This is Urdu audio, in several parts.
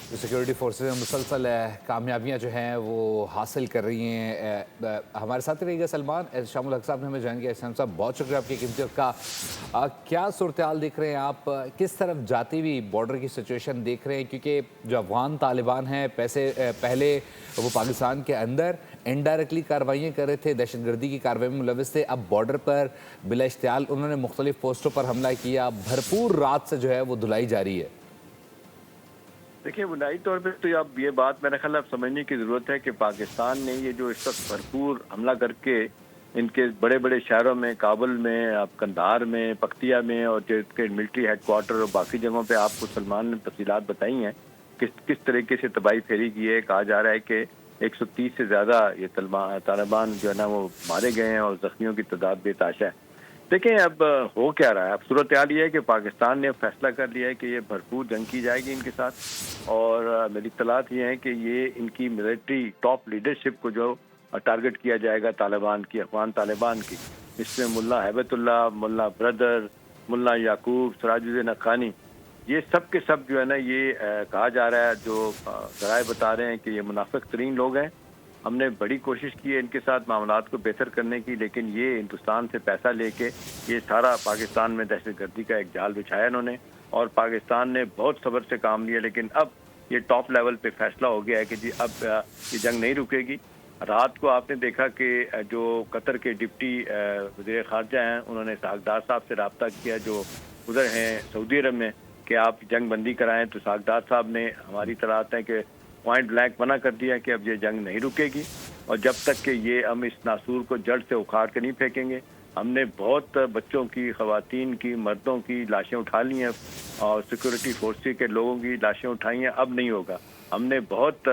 جو سیکورٹی فورسز مسلسل کامیابیاں جو ہیں وہ حاصل کر رہی ہیں. ہمارے ساتھ رہیے گا سلمان. شام الحق صاحب نے ہمیں جوائن کیا. احسان صاحب بہت شکریہ آپ کی قیمتی وقت کا. کیا صورتحال دیکھ رہے ہیں آپ, کس طرف جاتی ہوئی بارڈر کی سچویشن دیکھ رہے ہیں, کیونکہ جو افغان طالبان ہیں پہلے وہ پاکستان کے اندر انڈائریکٹلی کارروائیاں کر رہے تھے, دہشت گردی کی کارروائی میں ملوث تھے. اب بارڈر پر بلا اشتعال انہوں نے مختلف پوسٹوں پر حملہ کیا. بھرپور رات سے جو ہے وہ دھلائی جاری ہے. دیکھیے بنیادی طور پہ تو اب یہ بات میرا خیال اب سمجھنے کی ضرورت ہے کہ پاکستان نے یہ جو اس وقت بھرپور حملہ کر کے ان کے بڑے بڑے شہروں میں, کابل میں, اب قندھار میں, پکتیا میں, اور جو کے ملٹری ہیڈ کوارٹر اور باقی جگہوں پہ آپ کو سلمان نے تفصیلات بتائی ہیں کس طریقے سے تباہی پھیری کی ہے. کہا جا رہا ہے کہ 130 سے زیادہ یہ طالبان جو ہے نا وہ مارے گئے ہیں اور زخمیوں کی تعداد بے تحاشا ہے. دیکھیں اب ہو کیا رہا ہے. اب صورتحال یہ ہے کہ پاکستان نے فیصلہ کر لیا ہے کہ یہ بھرپور جنگ کی جائے گی ان کے ساتھ, اور میری اطلاعات یہ ہیں کہ یہ ان کی ملٹری ٹاپ لیڈرشپ کو جو ٹارگٹ کیا جائے گا طالبان کی, افغان طالبان کی, اس میں ملا ہیبت اللہ, ملا بردر, ملا یعقوب, سراج الدین حقانی, یہ سب کے سب جو ہے نا یہ کہا جا رہا ہے, جو ذرائع بتا رہے ہیں کہ یہ منافق ترین لوگ ہیں. ہم نے بڑی کوشش کی ہے ان کے ساتھ معاملات کو بہتر کرنے کی, لیکن یہ ہندوستان سے پیسہ لے کے یہ سارا پاکستان میں دہشت گردی کا ایک جال بچھایا انہوں نے, اور پاکستان نے بہت صبر سے کام لیا. لیکن اب یہ ٹاپ لیول پہ فیصلہ ہو گیا ہے کہ جی اب یہ جنگ نہیں رکے گی. رات کو آپ نے دیکھا کہ جو قطر کے ڈپٹی وزیر خارجہ ہیں انہوں نے ساکھدار صاحب سے رابطہ کیا جو ادھر ہیں سعودی عرب میں کہ آپ جنگ بندی کرائیں, تو ساکھدار صاحب نے ہماری اطلاعات ہیں کہ پوائنٹ بلینک منع کر دیا کہ اب یہ جنگ نہیں رکے گی, اور جب تک کہ یہ ہم اس ناسور کو جڑ سے اکھاڑ کے نہیں پھینکیں گے. ہم نے بہت بچوں کی, خواتین کی, مردوں کی لاشیں اٹھا لی ہیں, اور سیکورٹی فورسز کے لوگوں کی لاشیں اٹھائی ہیں. اب نہیں ہوگا. ہم نے بہت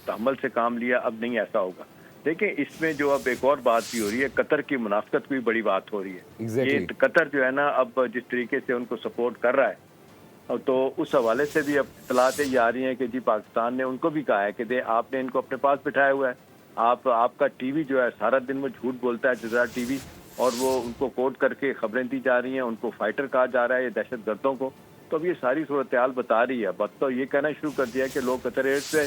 تحمل سے کام لیا, اب نہیں ایسا ہوگا. دیکھیں اس میں جو اب ایک اور بات بھی ہو رہی ہے, قطر کی منافقت کی بڑی بات ہو رہی ہے. یہ قطر جو ہے نا اب جس طریقے سے ان کو سپورٹ کر رہا ہے, اور تو اس حوالے سے بھی اب اطلاعات یہ آ رہی ہیں کہ جی پاکستان نے ان کو بھی کہا ہے کہ آپ نے ان کو اپنے پاس بٹھایا ہوا ہے, آپ کا ٹی وی جو ہے سارا دن وہ جھوٹ بولتا ہے, جزیرہ ٹی وی, اور وہ ان کو کوٹ کر کے خبریں دی جا رہی ہیں, ان کو فائٹر کہا جا رہا ہے, یہ دہشت گردوں کو. تو اب یہ ساری صورتحال بتا رہی ہے. بس تو یہ کہنا شروع کر دیا کہ لوگ قطر ایئر سے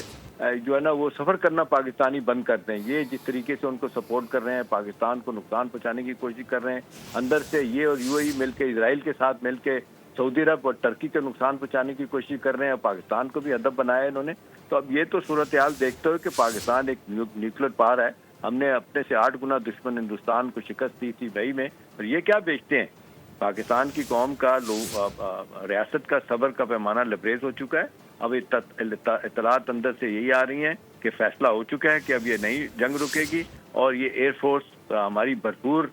جو ہے نا وہ سفر کرنا پاکستانی بند کر دیں. یہ جس طریقے سے ان کو سپورٹ کر رہے ہیں, پاکستان کو نقصان پہنچانے کی کوشش کر رہے ہیں, اندر سے یہ اور یو اے ای مل کے اسرائیل کے ساتھ مل کے سعودی عرب اور ترکی کے نقصان پہنچانے کی کوشش کر رہے ہیں, پاکستان کو بھی ہدف بنایا ہے انہوں نے. تو اب یہ تو صورتحال دیکھتے ہوئے کہ پاکستان ایک نیوکلیر پار ہے, ہم نے اپنے سے 8 گنا دشمن ہندوستان کو شکست دی تھی مئی میں, اور یہ کیا بیچتے ہیں. پاکستان کی قوم کا ریاست کا صبر کا پیمانہ لبریز ہو چکا ہے. اب اطلاعات اندر سے یہی آ رہی ہیں کہ فیصلہ ہو چکا ہے کہ اب یہ نئی جنگ رکے گی, اور یہ ایئر فورس ہماری بھرپور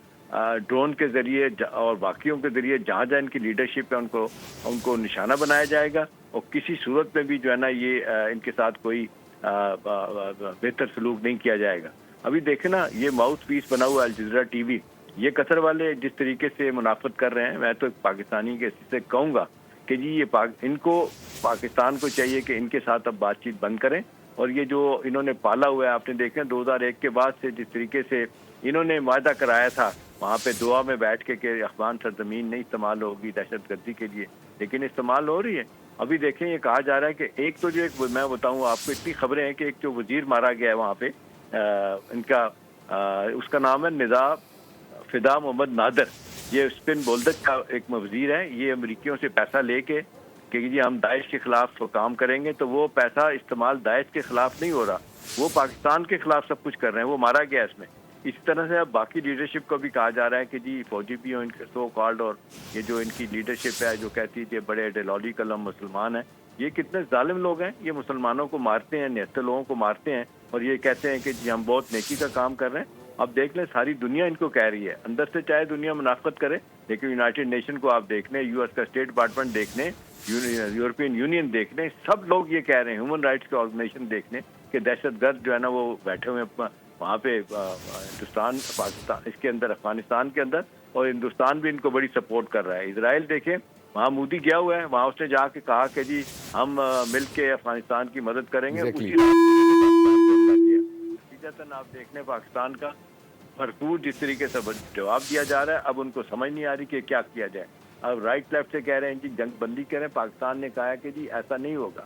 ڈرون کے ذریعے اور باقیوں کے ذریعے جہاں جہاں ان کی لیڈرشپ ہے ان کو نشانہ بنایا جائے گا, اور کسی صورت میں بھی جو ہے نا یہ ان کے ساتھ کوئی بہتر سلوک نہیں کیا جائے گا. ابھی دیکھیں نا یہ ماؤتھ پیس بنا ہوا الجزیرہ ٹی وی, یہ قطر والے جس طریقے سے منافقت کر رہے ہیں, میں تو ایک پاکستانی کے سے کہوں گا کہ جی یہ ان کو پاکستان کو چاہیے کہ ان کے ساتھ اب بات چیت بند کریں. اور یہ جو انہوں نے پالا ہوا ہے, آپ نے دیکھا 2001 کے بعد سے جس طریقے سے انہوں نے معاہدہ کرایا تھا وہاں پہ دعا میں بیٹھ کے کہ افغان سرزمین نہیں استعمال ہوگی دہشت گردی کے لیے, لیکن استعمال ہو رہی ہے. ابھی دیکھیں یہ کہا جا رہا ہے کہ ایک تو جو میں بتاؤں آپ کو, اتنی خبریں ہیں کہ ایک جو وزیر مارا گیا ہے وہاں پہ ان کا اس کا نام ہے ندا فدا محمد نادر. یہ اسپن بولدک کا ایک وزیر ہے. یہ امریکیوں سے پیسہ لے کے کہ جی ہم داعش کے خلاف کام کریں گے, تو وہ پیسہ استعمال داعش کے خلاف نہیں ہو رہا, وہ پاکستان کے خلاف سب کچھ کر رہے ہیں. وہ مارا گیا اس میں. اسی طرح سے اب باقی لیڈرشپ کو بھی کہا جا رہا ہے کہ جی فوجی بھی ہوں ان کے سو کالڈ, اور یہ جو ان کی لیڈرشپ ہے جو کہتی ہے کہ بڑے ڈیلولی قلم مسلمان ہیں, یہ کتنے ظالم لوگ ہیں. یہ مسلمانوں کو مارتے ہیں, نہتے لوگوں کو مارتے ہیں, اور یہ کہتے ہیں کہ جی ہم بہت نیکی کا کام کر رہے ہیں. اب دیکھ لیں ساری دنیا ان کو کہہ رہی ہے, اندر سے چاہے دنیا منافقت کرے, لیکن یونائٹڈ نیشن کو آپ دیکھ لیں, یو ایس کا اسٹیٹ ڈپارٹمنٹ دیکھ لیں, یورپین یونین دیکھ لیں, سب لوگ یہ کہہ رہے ہیں, ہیومن رائٹس کے آرگنائزیشن دیکھ لیں کہ دہشت گرد جو ہے نا وہ بیٹھے ہوئے وہاں پہ ہندوستان پاکستان اس کے اندر افغانستان کے اندر, اور ہندوستان بھی ان کو بڑی سپورٹ کر رہا ہے. اسرائیل دیکھیں وہاں مودی گیا ہوا ہے, وہاں اس نے جا کے کہا کہ جی ہم مل کے افغانستان کی مدد کریں گے. اسی نتیجتاً آپ دیکھ لیں پاکستان کا بھرپور جس طریقے سے جواب دیا جا رہا ہے. اب ان کو سمجھ نہیں آ رہی کہ کیا کیا جائے. اب رائٹ لیفٹ سے کہہ رہے ہیں جی جنگ بندی کریں, پاکستان نے کہا ہے کہ جی ایسا نہیں ہوگا.